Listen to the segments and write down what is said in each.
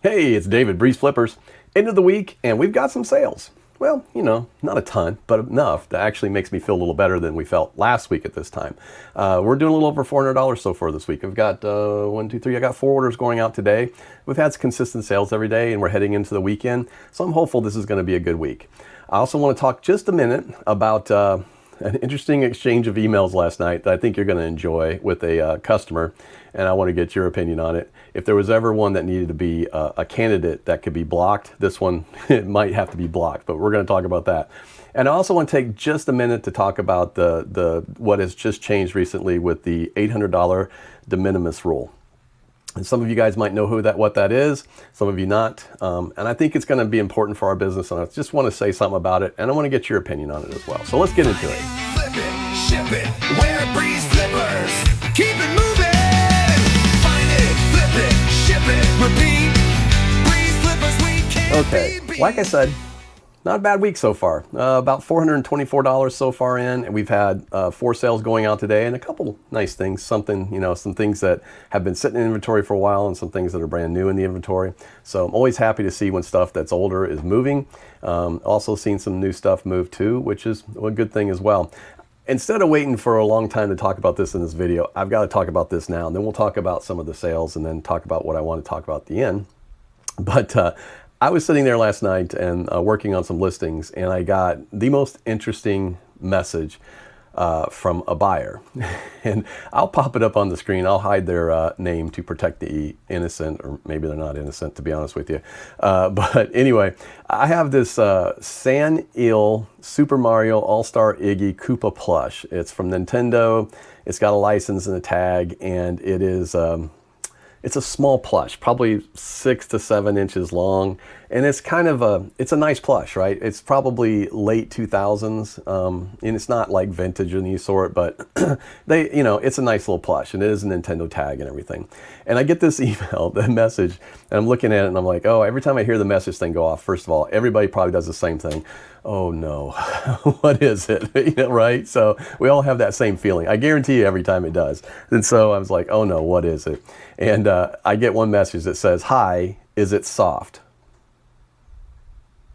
Hey, it's David, BreezeFlippers. End of the week, and we've got some sales. Well, not a ton, but enough that actually makes me feel a little better than we felt last week at this time. We're doing a little over $400 so far this week. I've got I got 4 orders going out today. We've had consistent sales every day, and we're heading into the weekend, so I'm hopeful this is going to be a good week. I also want to talk just a minute about an interesting exchange of emails last night that I think you're going to enjoy with a customer, and I want to get your opinion on it. If there was ever one that needed to be a candidate that could be blocked, this one it might have to be blocked, but we're going to talk about that. And I also want to take just a minute to talk about the what has just changed recently with the $800 de minimis rule. And some of you guys might know what that is, some of you not. And I think it's going to be important for our business, and I just want to say something about it, and I want to get your opinion on it as well. So let's get into it. Flip it, ship it, wear BreezeFlippers. Keep it moving. Find it, flip it, ship it, repeat. BreezeFlippers, we can't Okay, be beat. like I said, not a bad week so far. About $424 so far in, and we've had 4 sales going out today, and a couple nice things. Some things that have been sitting in inventory for a while, and some things that are brand new in the inventory. So I'm always happy to see when stuff that's older is moving. Also seen some new stuff move too, which is a good thing as well. Instead of waiting for a long time to talk about this in this video, I've got to talk about this now, and then we'll talk about some of the sales, and then talk about what I want to talk about at the end. But I was sitting there last night and working on some listings, and I got the most interesting message from a buyer. And I'll pop it up on the screen. I'll hide their name to protect the innocent, or maybe they're not innocent, to be honest with you. But anyway, I have this San Il Super Mario All-Star Iggy Koopa plush. It's from Nintendo. It's got a license and a tag, and it is... it's a small plush, probably 6 to 7 inches long, and it's it's a nice plush, right? It's probably late 2000s, and it's not like vintage or any sort, but it's a nice little plush, and it is a Nintendo tag and everything. And I get this email, the message, and I'm looking at it, and I'm like, oh, every time I hear the message thing go off, first of all, everybody probably does the same thing. Oh no, what is it? Right? So we all have that same feeling. I guarantee you every time it does. And so I was like, oh no, what is it? And I get one message that says, hi, is it soft?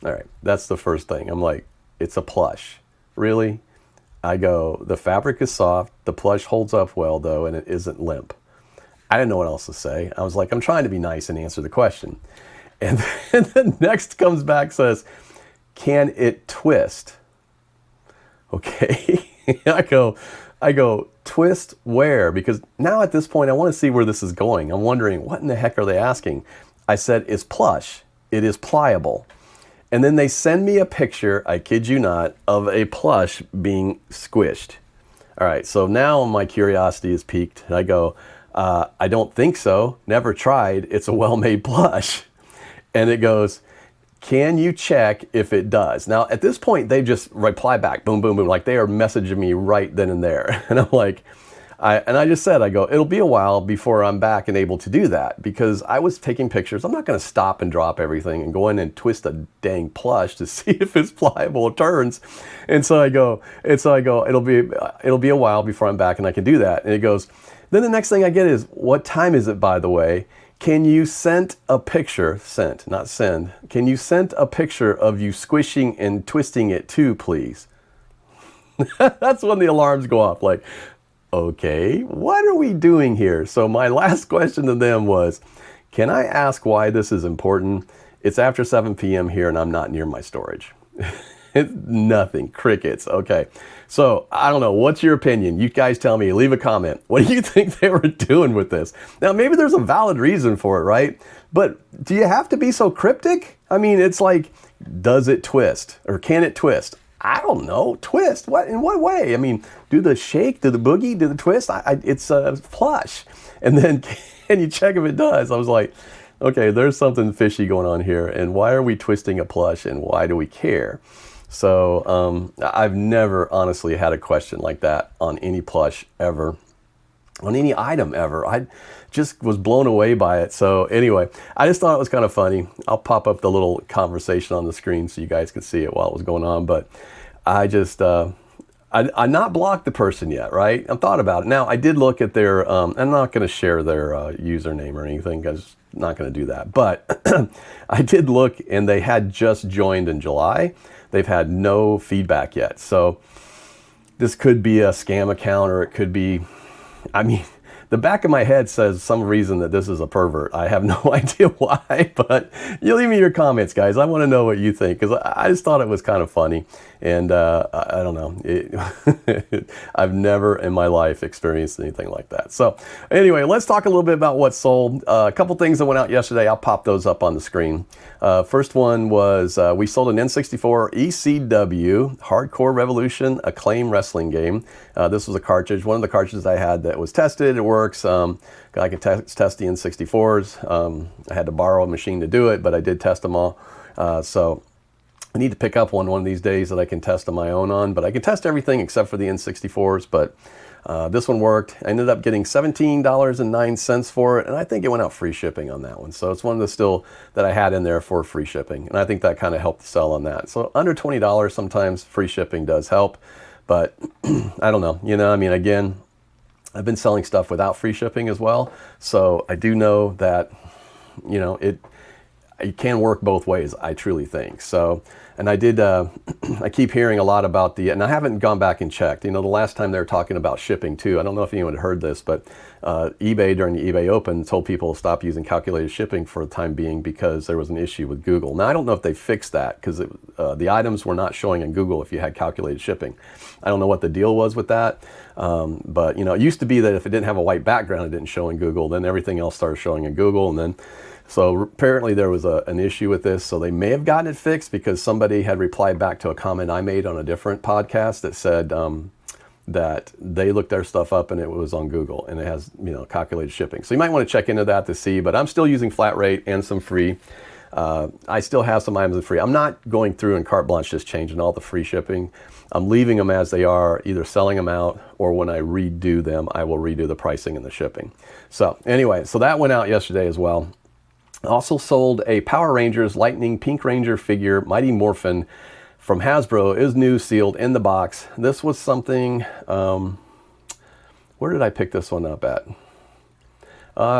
All right, that's the first thing. I'm like, it's a plush. Really? I go, the fabric is soft, the plush holds up well though, and it isn't limp. I didn't know what else to say. I was like, I'm trying to be nice and answer the question. And then next comes back, says, can it twist? Okay. I go, twist where? Because now at this point, I want to see where this is going. I'm wondering, what in the heck are they asking? I said, it's plush. It is pliable. And then they send me a picture, I kid you not, of a plush being squished. All right, so now my curiosity is piqued. I go, I don't think so. Never tried. It's a well-made plush. And it goes, can you check if it does? Now, at this point, they just reply back, boom, boom, boom, like they are messaging me right then and there. And I'm like, I just said, I go, it'll be a while before I'm back and able to do that, because I was taking pictures. I'm not going to stop and drop everything and go in and twist a dang plush to see if it's pliable or turns. And so I go, it'll be a while before I'm back and I can do that. And it goes, then the next thing I get is, what time is it, by the way? Can you send a picture, not send, can you send a picture of you squishing and twisting it too, please? That's when the alarms go off, like, okay, what are we doing here? So my last question to them was, can I ask why this is important? It's after 7 p.m. here and I'm not near my storage. It's nothing, crickets. Okay, so I don't know, what's your opinion? You guys tell me, leave a comment. What do you think they were doing with this? Now, maybe there's a valid reason for it, right? But do you have to be so cryptic? I mean, it's like, does it twist? Or can it twist? I don't know, twist, what, in what way? I mean, do the shake, do the boogie, do the twist? It's a plush. And then, can you check if it does? I was like, okay, there's something fishy going on here, and why are we twisting a plush, and why do we care? So I've never honestly had a question like that on any plush ever, on any item ever. I just was blown away by it. So anyway, I just thought it was kind of funny. I'll pop up the little conversation on the screen so you guys can see it while it was going on. But I just, I not blocked the person yet, right? I thought about it. Now, I did look at their, I'm not going to share their username or anything, because not going to do that. But I did look, and they had just joined in July. They've had no feedback yet. So this could be a scam account, or it could be, I mean, the back of my head says some reason that this is a pervert. I have no idea why, but you leave me your comments, guys. I want to know what you think, because I just thought it was kind of funny. And I don't know. I've never in my life experienced anything like that. So anyway, let's talk a little bit about what sold. A couple things that went out yesterday. I'll pop those up on the screen. First one was we sold an N64 ECW Hardcore Revolution Acclaim wrestling game. This was a cartridge, one of the cartridges I had that was tested. It works. I can test the N64s. I had to borrow a machine to do it, but I did test them all. So I need to pick up one of these days that I can test on my own on, but I can test everything except for the N64s. But this one worked. I ended up getting $17.09 for it, and I think it went out free shipping on that one. So it's one of the still that I had in there for free shipping, and I think that kind of helped sell on that. So under $20, sometimes free shipping does help, but I don't know. You know, I mean, again, I've been selling stuff without free shipping as well, so I do know that, you know, it can work both ways, I truly think. So, and I did, I keep hearing a lot about and I haven't gone back and checked. You know, the last time they were talking about shipping too, I don't know if anyone had heard this, but eBay during the eBay Open told people to stop using calculated shipping for the time being because there was an issue with Google. Now, I don't know if they fixed that, because the items were not showing in Google if you had calculated shipping. I don't know what the deal was with that, but you know, it used to be that if it didn't have a white background, it didn't show in Google, then everything else started showing in Google, and then so apparently there was an issue with this, so they may have gotten it fixed, because somebody had replied back to a comment I made on a different podcast that said that they looked their stuff up and it was on Google and it has, you know, calculated shipping. So you might want to check into that to see, but I'm still using flat rate and some free. I still have some items in free. I'm not going through and carte blanche just changing all the free shipping. I'm leaving them as they are, either selling them out, or when I redo them, I will redo the pricing and the shipping. So anyway, so that went out yesterday as well. Also sold a Power Rangers Lightning Pink Ranger figure, Mighty Morphin, from Hasbro. It was new, sealed, in the box. This was something, where did I pick this one up at?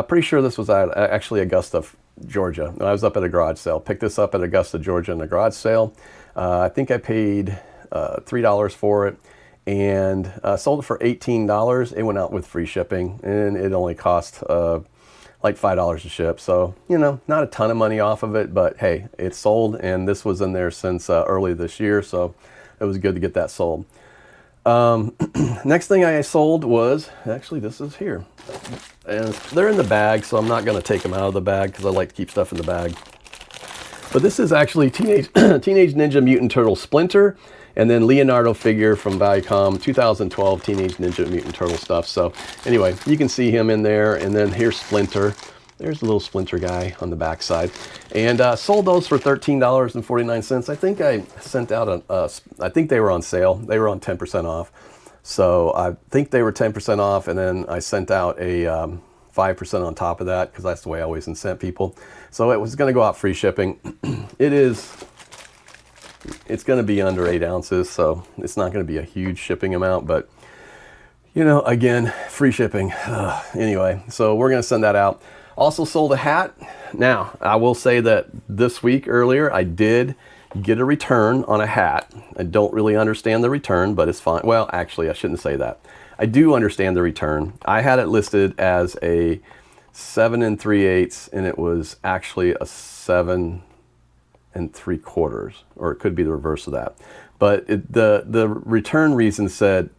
Pretty sure this was at actually Augusta, Georgia. I was up at a garage sale. Picked this up at Augusta, Georgia in a garage sale. I think I paid $3 for it, and sold it for $18. It went out with free shipping, and it only cost like $5 to ship. So, you know, not a ton of money off of it, but hey, it's sold, and this was in there since early this year, so it was good to get that sold. Next thing I sold was, actually this is here, and they're in the bag, so I'm not going to take them out of the bag because I like to keep stuff in the bag. But this is actually Teenage Ninja Mutant Turtle Splinter, and then Leonardo figure from Viacom, 2012 Teenage Ninja Mutant Turtle stuff. So anyway, you can see him in there, and then here's Splinter. There's a little Splinter guy on the back side. And sold those for $13.49. I think I sent out I think they were on sale. They were on 10% off. So I think they were 10% off, and then I sent out a 5% on top of that, because that's the way I always incent people. So it was going to go out free shipping. It's going to be under 8 ounces, so it's not going to be a huge shipping amount, but you know, again, free shipping. Anyway, so we're going to send that out. Also sold a hat. Now, I will say that this week earlier, I did get a return on a hat. I don't really understand the return, but it's fine. Well, actually, I shouldn't say that. I do understand the return. I had it listed as a 7 3/8, and it was actually a 7 3/4, or it could be the reverse of that. But the return reason said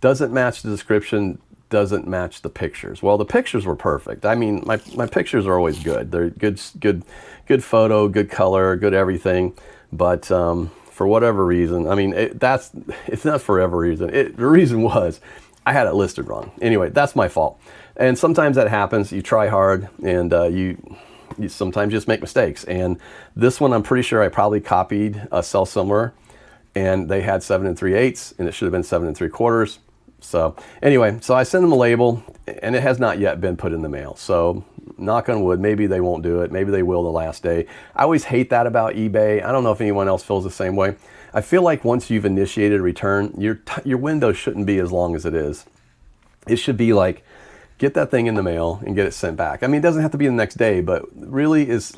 doesn't match the description, doesn't match the pictures. Well, the pictures were perfect. I mean, my pictures are always good. They're good photo, good color, good everything. But for whatever reason, I mean, it's not for whatever reason. The reason was I had it listed wrong. Anyway, that's my fault. And sometimes that happens. You try hard, and you sometimes just make mistakes. And this one, I'm pretty sure I probably copied a Sell Similar, and they had 7 3/8, and it should have been 7 3/4. So anyway, so I sent them a label, and it has not yet been put in the mail. So knock on wood, maybe they won't do it. Maybe they will the last day. I always hate that about eBay. I don't know if anyone else feels the same way. I feel like once you've initiated a return, your window shouldn't be as long as it is. It should be like get that thing in the mail and get it sent back. I mean, it doesn't have to be the next day, but really is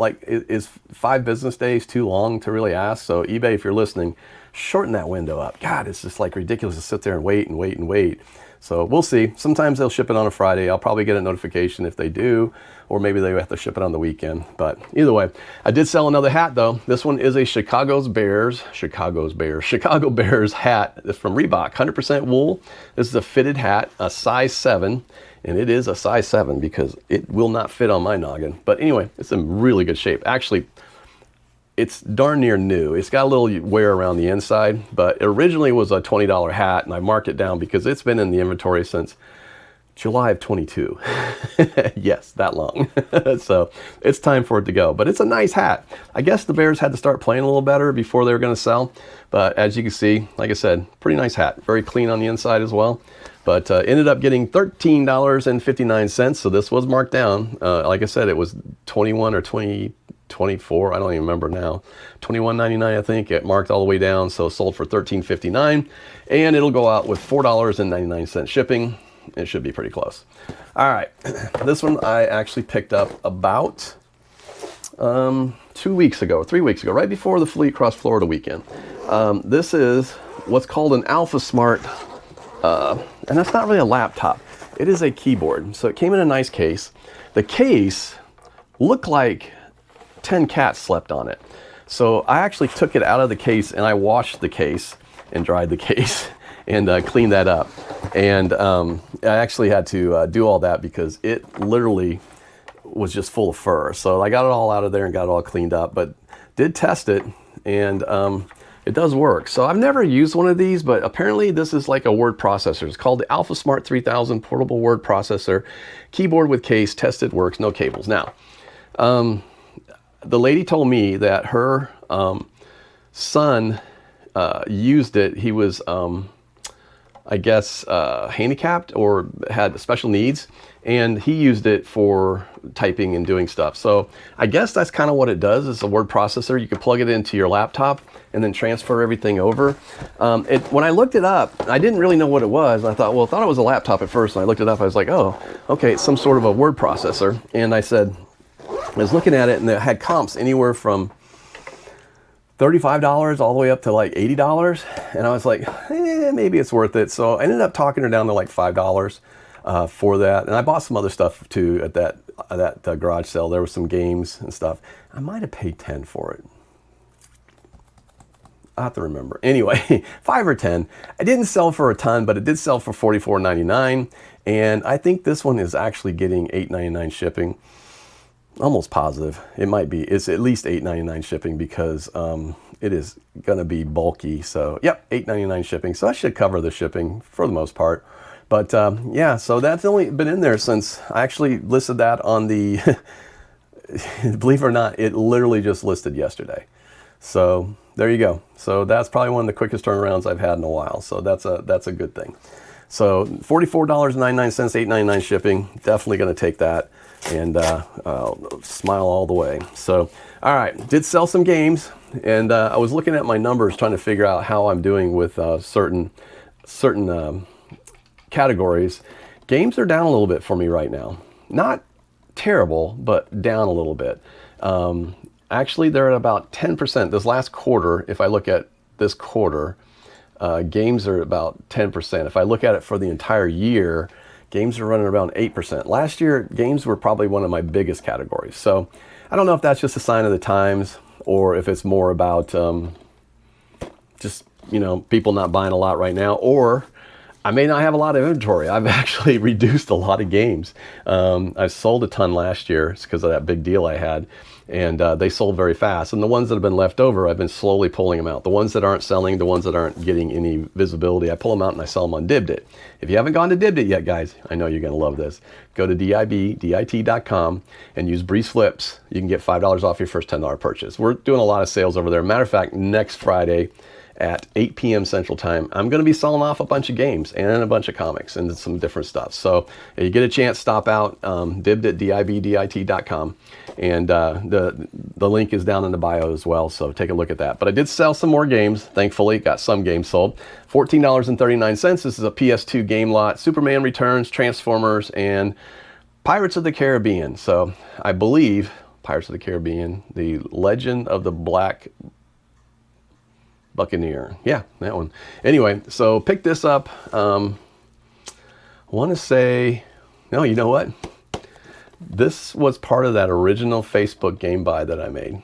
5 business days too long to really ask? So eBay, if you're listening, shorten that window up. God, it's just like ridiculous to sit there and wait and wait and wait. So we'll see. Sometimes they'll ship it on a Friday. I'll probably get a notification if they do, or maybe they have to ship it on the weekend. But either way, I did sell another hat though. This one is a Chicago Bears hat. It's from Reebok, 100% wool. This is a fitted hat, a size 7, and it is a size 7 because it will not fit on my noggin. But anyway, it's in really good shape. Actually, it's darn near new. It's got a little wear around the inside, but it originally was a $20 hat, and I marked it down because it's been in the inventory since July of 22. Yes, that long. So it's time for it to go, but it's a nice hat. I guess the Bears had to start playing a little better before they were going to sell, but as you can see, like I said, pretty nice hat. Very clean on the inside as well, but ended up getting $13.59, so this was marked down. Like I said, it was 21 or 24, I don't even remember now, $21.99 I think. It marked all the way down, so sold for $13.59, and it'll go out with $4.99 shipping. It should be pretty close. All right, this one I actually picked up about 3 weeks ago, right before the Fleet Across Florida weekend. This is what's called an Alpha Smart, and that's not really a laptop. It is a keyboard. So it came in a nice case. The case looked like 10 cats slept on it. So I actually took it out of the case and I washed the case and dried the case and cleaned that up. And I actually had to do all that because it literally was just full of fur. So I got it all out of there and got it all cleaned up, but did test it, and it does work. So I've never used one of these, but apparently this is like a word processor. It's called the Alpha Smart 3000 Portable Word Processor. Keyboard with case, tested, works, no cables. Now, the lady told me that her son used it. He was, I guess, handicapped or had special needs, and he used it for typing and doing stuff. So I guess that's kind of what it does. It's a word processor. You can plug it into your laptop and then transfer everything over. When I looked it up, I didn't really know what it was. I thought, well, I thought it was a laptop at first, and I looked it up. I was like, oh, okay, it's some sort of a word processor. And I said, I was looking at it, and it had comps anywhere from $35 all the way up to like $80. And I was like, maybe it's worth it. So I ended up talking her down to like $5 for that. And I bought some other stuff too at that garage sale. There were some games and stuff. I might have paid 10 for it. I have to remember. Anyway, 5 or 10. I didn't sell for a ton, but it did sell for $44.99. And I think this one is actually getting $8.99 shipping. Almost positive it might be. It's at least $8.99 shipping because it is going to be bulky. So yep, $8.99 shipping. So I should cover the shipping for the most part. But yeah, so that's only been in there since I actually listed that on the, believe it or not, it literally just listed yesterday. So there you go. So that's probably one of the quickest turnarounds I've had in a while. So that's a good thing. So $44.99, $8.99 shipping. Definitely going to take that and smile all the way. So, all right, did sell some games, and I was looking at my numbers trying to figure out how I'm doing with certain categories. Games are down a little bit for me right now. Not terrible, but down a little bit. Actually, they're at about 10%. This last quarter, if I look at this quarter, games are about 10%. If I look at it for the entire year, games are running around 8%. Last year, games were probably one of my biggest categories. So I don't know if that's just a sign of the times or if it's more about just, people not buying a lot right now, or I may not have a lot of inventory. I've actually reduced a lot of games. I sold a ton last year. It's because of that big deal I had. And they sold very fast. And the ones that have been left over, I've been slowly pulling them out. The ones that aren't selling, the ones that aren't getting any visibility, I pull them out and I sell them on Dibdit. If you haven't gone to Dibdit yet, guys, I know you're going to love this. Go to dibdit.com and use BreezeFlips. You can get $5 off your first $10 purchase. We're doing a lot of sales over there. Matter of fact, next Friday at 8 p.m. Central Time, I'm going to be selling off a bunch of games and a bunch of comics and some different stuff. So if you get a chance, stop out, Dibdit, DIBDIT.com. And the link is down in the bio as well, so take a look at that. But I did sell some more games, thankfully, got some games sold. $14.39, this is a PS2 game lot, Superman Returns, Transformers, and Pirates of the Caribbean. So I believe Pirates of the Caribbean, The Legend of the Black Buccaneer. Yeah, that one. Anyway, so pick this up. I want to say, no, you know what? This was part of that original Facebook game buy that I made.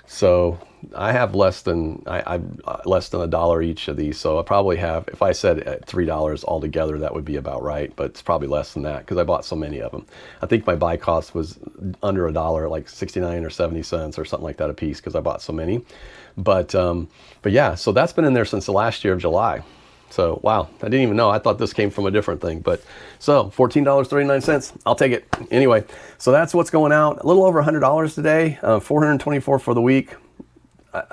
So I have less than $1 each of these. So I probably have, if I said at $3 altogether, that would be about right. But it's probably less than that because I bought so many of them. I think my buy cost was under $1, like 69 or 70 cents or something like that a piece because I bought so many. But yeah, so that's been in there since the last year of July. So, wow, I didn't even know. I thought this came from a different thing. But so $14.39, I'll take it. Anyway, so that's what's going out. A little over $100 today, $424 for the week.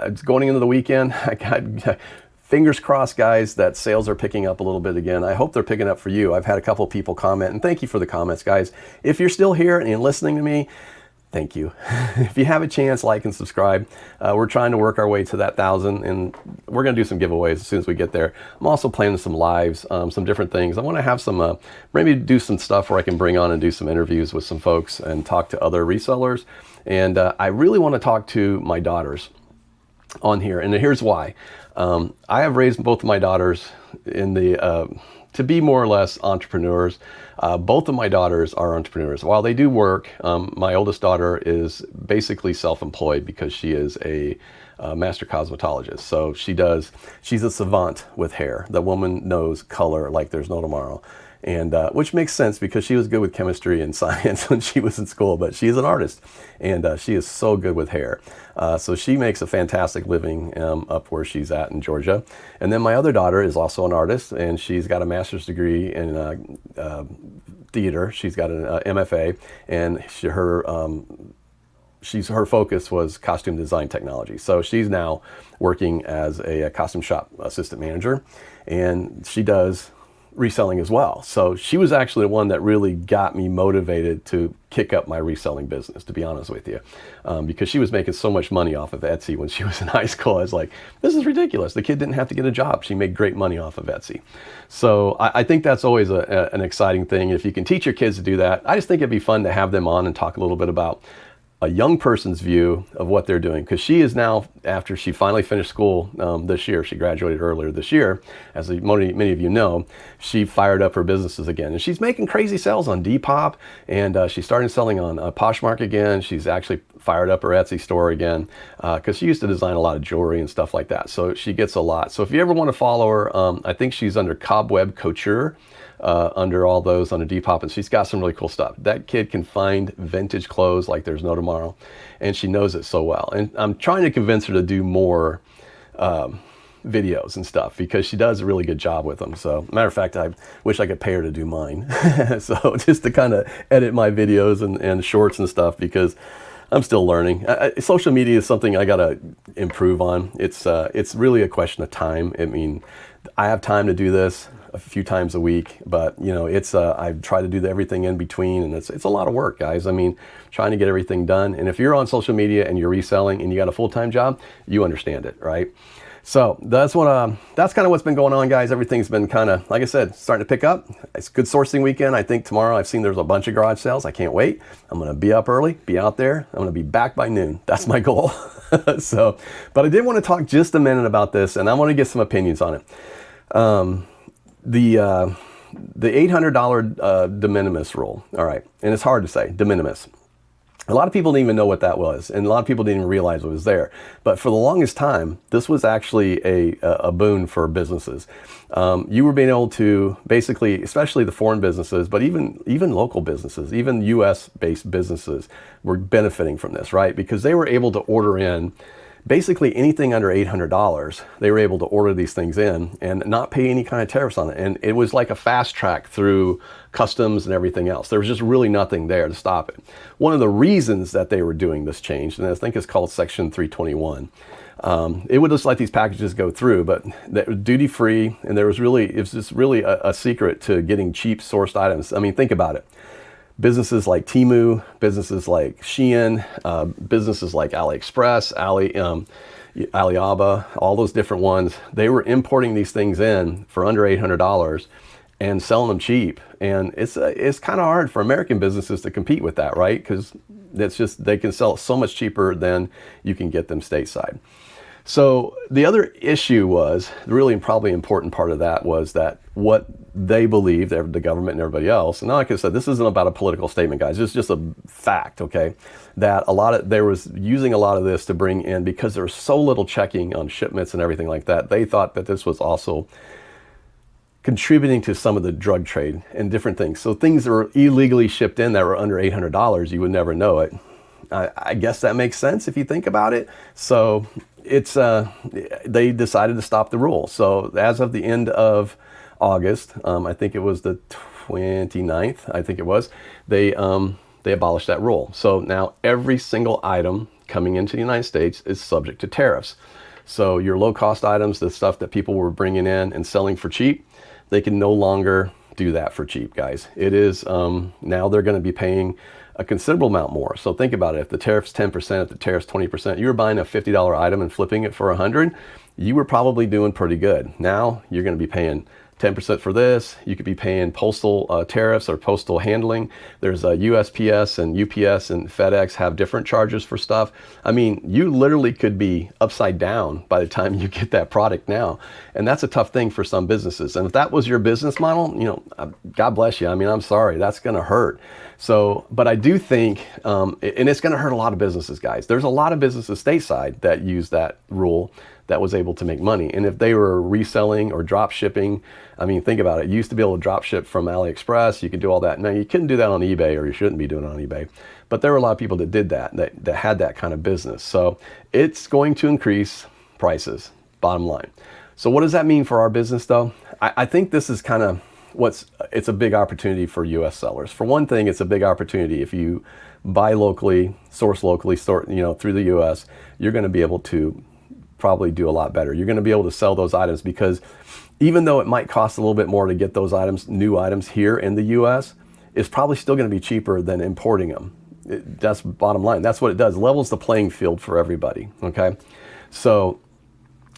It's going into the weekend. I got fingers crossed, guys, that sales are picking up a little bit again. I hope they're picking up for you. I've had a couple people comment, and thank you for the comments, guys. If you're still here and you're listening to me, thank you. If you have a chance, like and subscribe. We're trying to work our way to that 1,000, and we're going to do some giveaways as soon as we get there. I'm also planning some lives, some different things. I want to have some, maybe do some stuff where I can bring on and do some interviews with some folks and talk to other resellers. And I really want to talk to my daughters on here, and here's why. I have raised both of my daughters in the to be more or less entrepreneurs. Both of my daughters are entrepreneurs. While they do work, my oldest daughter is basically self-employed because she is a master cosmetologist. So she's a savant with hair. The woman knows color like there's no tomorrow. And which makes sense because she was good with chemistry and science when she was in school, but she is an artist, and she is so good with hair. So she makes a fantastic living up where she's at in Georgia. And then my other daughter is also an artist, and she's got a master's degree in theater. She's got an MFA, and her focus was costume design technology. So she's now working as a costume shop assistant manager, and she does reselling as well. So she was actually the one that really got me motivated to kick up my reselling business, to be honest with you, because she was making so much money off of Etsy when she was in high school. I was like, this is ridiculous. The kid didn't have to get a job. She made great money off of Etsy. So I think that's always an exciting thing. If you can teach your kids to do that, I just think it'd be fun to have them on and talk a little bit about a young person's view of what they're doing, because she is now, after she finally finished school this year, she graduated earlier this year, as many of you know, she fired up her businesses again, and she's making crazy sales on Depop, and she's starting selling on Poshmark again. She's actually fired up her Etsy store again, because she used to design a lot of jewelry and stuff like that, so she gets a lot. So if you ever want to follow her, I think she's under Cobweb Couture, under all those on a Depop, and she's got some really cool stuff. That kid can find vintage clothes like there's no tomorrow, and she knows it so well. And I'm trying to convince her to do more videos and stuff, because she does a really good job with them. So matter of fact, I wish I could pay her to do mine. So just to kind of edit my videos and shorts and stuff, because I'm still learning. Social media is something I gotta improve on. It's really a question of time. I mean, I have time to do this a few times a week, but you know, I try to do everything in between, and it's a lot of work, guys. I mean, trying to get everything done. And if you're on social media and you're reselling and you got a full-time job, you understand it, right? So that's kind of what's been going on, guys. Everything's been kind of, like I said, starting to pick up. It's a good sourcing weekend. I think tomorrow I've seen there's a bunch of garage sales. I can't wait. I'm going to be up early, be out there. I'm going to be back by noon. That's my goal. So, but I did want to talk just a minute about this, and I want to get some opinions on it. The $800 de minimis rule. All right. And it's hard to say, de minimis. A lot of people didn't even know what that was, and a lot of people didn't even realize it was there. But for the longest time, this was actually a boon for businesses. You were being able to basically, especially the foreign businesses, but even local businesses, even US-based businesses were benefiting from this, right? Because they were able to order in basically anything under $800, they were able to order these things in and not pay any kind of tariffs on it. And it was like a fast track through customs and everything else. There was just really nothing there to stop it. One of the reasons that they were doing this change, and I think it's called Section 321, it would just let these packages go through, but that was duty free, and it was just really a secret to getting cheap sourced items. I mean, think about it. Businesses like Temu, businesses like Shein, businesses like AliExpress, Alibaba, all those different ones, they were importing these things in for under $800 and selling them cheap. And it's kind of hard for American businesses to compete with that, right? Because they can sell it so much cheaper than you can get them stateside. So the other issue was, the really probably important part of that was that what they believed, the government and everybody else, and like I said, this isn't about a political statement, guys, it's just a fact, okay, that they was using a lot of this to bring in, because there was so little checking on shipments and everything like that, they thought that this was also contributing to some of the drug trade and different things. So things that were illegally shipped in that were under $800, you would never know it. I guess that makes sense if you think about it. So they decided to stop the rule. So as of the end of August, I think it was the 29th, I think it was, they abolished that rule. So now every single item coming into the United States is subject to tariffs. So your low cost items, the stuff that people were bringing in and selling for cheap, they can no longer do that for cheap, guys. It is, now they're going to be paying a considerable amount more. So think about it. If the tariff's 10%, if the tariff's 20%, you were buying a $50 item and flipping it for $100, you were probably doing pretty good. Now you're going to be paying 10% for this. You could be paying postal tariffs or postal handling. There's USPS and UPS and FedEx have different charges for stuff. I mean, you literally could be upside down by the time you get that product now. And that's a tough thing for some businesses. And if that was your business model, you know, God bless you. I mean, I'm sorry, that's going to hurt. So, but I do think, and it's going to hurt a lot of businesses, guys. There's a lot of businesses stateside that use that rule that was able to make money. And if they were reselling or drop shipping, I mean, think about it. You used to be able to drop ship from AliExpress. You could do all that. Now, you couldn't do that on eBay, or you shouldn't be doing it on eBay. But there were a lot of people that did that had that kind of business. So it's going to increase prices, bottom line. So what does that mean for our business, though? I think this is kind of it's a big opportunity for U.S. sellers. For one thing, it's a big opportunity. If you buy locally, source locally, through the U.S., you're going to be able to probably do a lot better. You're going to be able to sell those items, because even though it might cost a little bit more to get those items, new items here in the U.S., it's probably still going to be cheaper than importing them. That's bottom line. That's what it does. Levels the playing field for everybody. Okay, so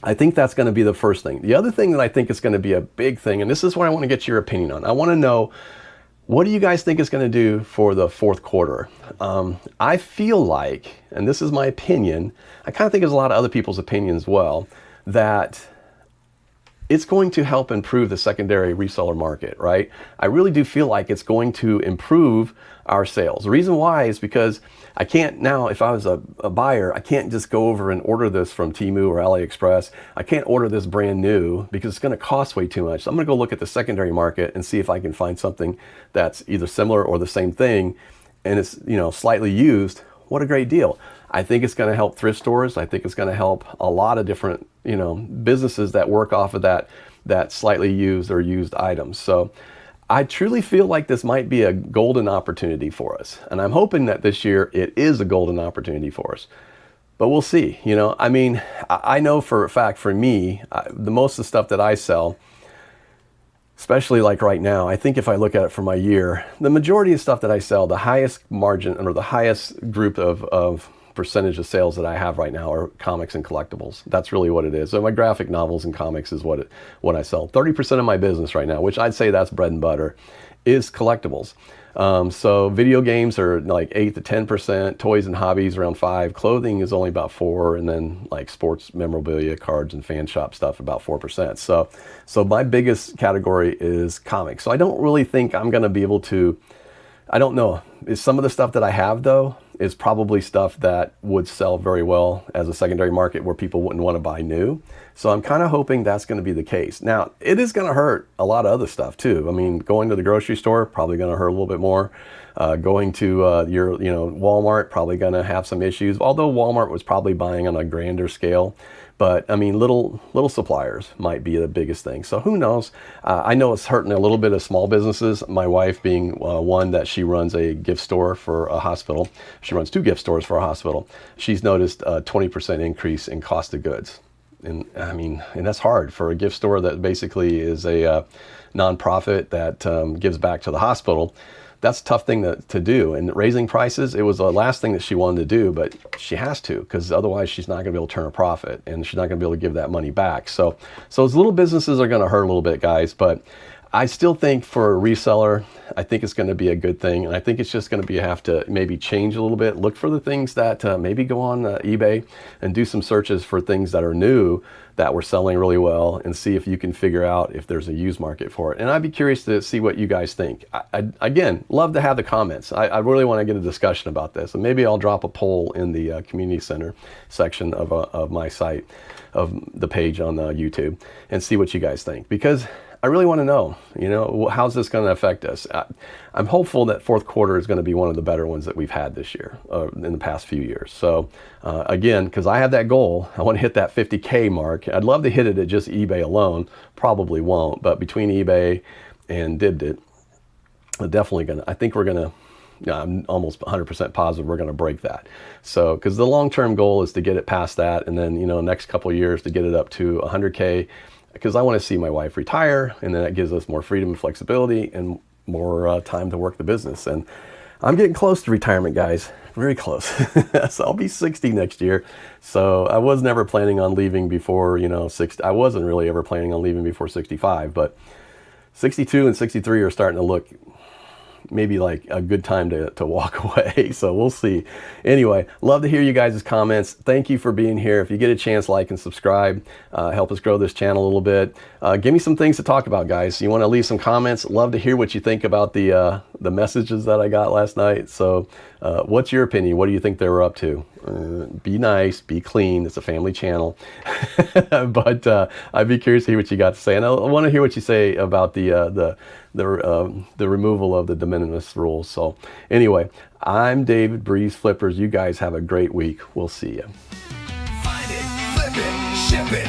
I think that's going to be the first thing. The other thing that I think is going to be a big thing, and this is what I want to get your opinion on. I want to know, what do you guys think it's going to do for the fourth quarter? I feel like, and this is my opinion, I kind of think it's a lot of other people's opinions as well, that it's going to help improve the secondary reseller market, right? I really do feel like it's going to improve our sales. The reason why is because I can't now, if I was a buyer, I can't just go over and order this from Temu or AliExpress. I can't order this brand new because it's going to cost way too much. So I'm going to go look at the secondary market and see if I can find something that's either similar or the same thing, and it's, slightly used. What a great deal. I think it's going to help thrift stores. I think it's going to help a lot of different, businesses that work off of that slightly used or used items. So I truly feel like this might be a golden opportunity for us. And I'm hoping that this year it is a golden opportunity for us. But we'll see. I mean, I know for a fact, for me, the most of the stuff that I sell, especially like right now, I think if I look at it for my year, the majority of stuff that I sell, the highest margin or the highest group of percentage of sales that I have right now are comics and collectibles. That's really what it is. So my graphic novels and comics is what I sell. 30% of my business right now, which I'd say that's bread and butter, is collectibles. So video games are like 8 to 10%, toys and hobbies around 5%, clothing is only about 4%, and then like sports memorabilia, cards, and fan shop stuff about 4%. So my biggest category is comics. So I don't really think I'm going to be able to, I don't know. Is some of the stuff that I have though is probably stuff that would sell very well as a secondary market where people wouldn't want to buy new. So I'm kind of hoping that's going to be the case. Now, it is going to hurt a lot of other stuff too. I mean, going to the grocery store, probably going to hurt a little bit more. Going to your, Walmart, probably going to have some issues. Although Walmart was probably buying on a grander scale. But I mean, little suppliers might be the biggest thing. So who knows? I know it's hurting a little bit of small businesses. My wife being one that she runs a gift store for a hospital. She runs 2 gift stores for a hospital. She's noticed a 20% increase in cost of goods. And I mean, and that's hard for a gift store that basically is a nonprofit that gives back to the hospital. That's a tough thing to do. And raising prices, it was the last thing that she wanted to do, but she has to, because otherwise she's not going to be able to turn a profit, and she's not going to be able to give that money back. So those little businesses are going to hurt a little bit, guys. But I still think for a reseller, I think it's going to be a good thing. And I think it's just going to be have to maybe change a little bit. Look for the things that maybe go on eBay and do some searches for things that are new that we're selling really well, and see if you can figure out if there's a used market for it. And I'd be curious to see what you guys think. I again, love to have the comments. I really want to get a discussion about this, and maybe I'll drop a poll in the community center section of my site, of the page on YouTube, and see what you guys think, because I really want to know, how's this going to affect us? I'm hopeful that fourth quarter is going to be one of the better ones that we've had this year, in the past few years. So again, because I have that goal, I want to hit that 50K mark. I'd love to hit it at just eBay alone. Probably won't, but between eBay and Dibdit, I think we're going to, I'm almost 100% positive we're going to break that. So, because the long-term goal is to get it past that, and then, next couple of years to get it up to 100K, because I want to see my wife retire, and then that gives us more freedom and flexibility and more time to work the business. And I'm getting close to retirement, guys, very close. So I'll be 60 next year. So I was never planning on leaving before, 60. I wasn't really ever planning on leaving before 65, but 62 and 63 are starting to look maybe like a good time to walk away. So we'll see. Anyway, love to hear you guys' comments. Thank you for being here. If you get a chance, like and subscribe. Help us grow this channel a little bit. Give me some things to talk about, guys. You want to leave some comments? Love to hear what you think about the messages that I got last night. So what's your opinion? What do you think they were up to? Be nice, be clean. It's a family channel. But I'd be curious to hear what you got to say. And I want to hear what you say about the removal of the de minimis rules. So anyway, I'm David, BreezeFlippers. You guys have a great week. We'll see you. Find it, flip it, ship it,